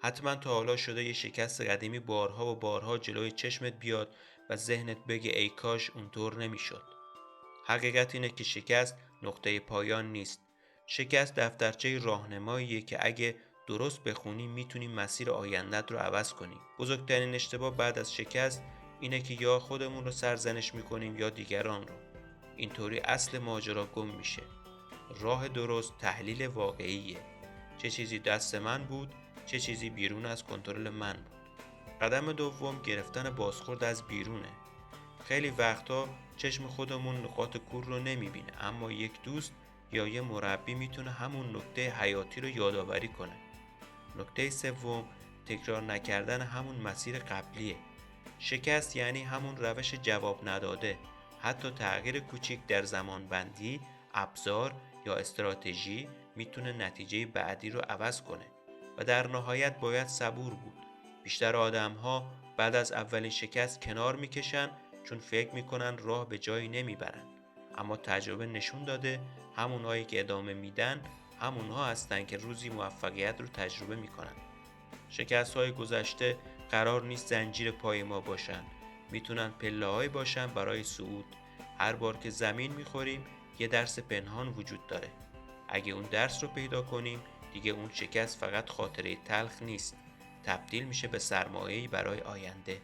حتما تا حالا شده یه شکست قدیمی بارها و بارها جلوی چشمت بیاد و ذهنت بگه ای کاش اونطور نمیشد. حقیقت اینه که شکست نقطه پایان نیست. شکست دفترچه راهنماییه که اگه درست بخونی میتونی مسیر آیندت رو عوض کنی. بزرگترین اشتباه بعد از شکست اینه که یا خودمون رو سرزنش میکنیم یا دیگران رو. اینطوری اصل ماجرا گم میشه. راه درست تحلیل واقعیه. چه چیزی دست من بود، چه چیزی بیرون از کنترل من بود. قدم دوم گرفتن بازخورد از بیرونه. خیلی وقتا چشم خودمون نقاط کور رو نمیبینه، اما یک دوست یا یه مربی میتونه همون نکته حیاتی رو یادآوری کنه. نکته سوم تکرار نکردن همون مسیر قبلیه. شکست یعنی همون روش جواب نداده. حتی تغییر کوچیک در زمان بندی، ابزار یا استراتژی میتونه نتیجه بعدی رو عوض کنه. و در نهایت باید صبور بود. بیشتر آدم‌ها بعد از اولین شکست کنار میکشن چون فکر میکنن راه به جایی نمیبرن. اما تجربه نشون داده همونهایی که ادامه میدن همونها هستن که روزی موفقیت رو تجربه میکنن. شکست‌های گذشته قرار نیست زنجیر پای ما باشن. میتونن پله‌هایی باشن برای صعود. هر بار که زمین میخوریم یه درس پنهان وجود داره. اگه اون درس رو پیدا کنیم دیگه اون شکست فقط خاطره تلخ نیست. تبدیل میشه به سرمایه‌ای برای آینده.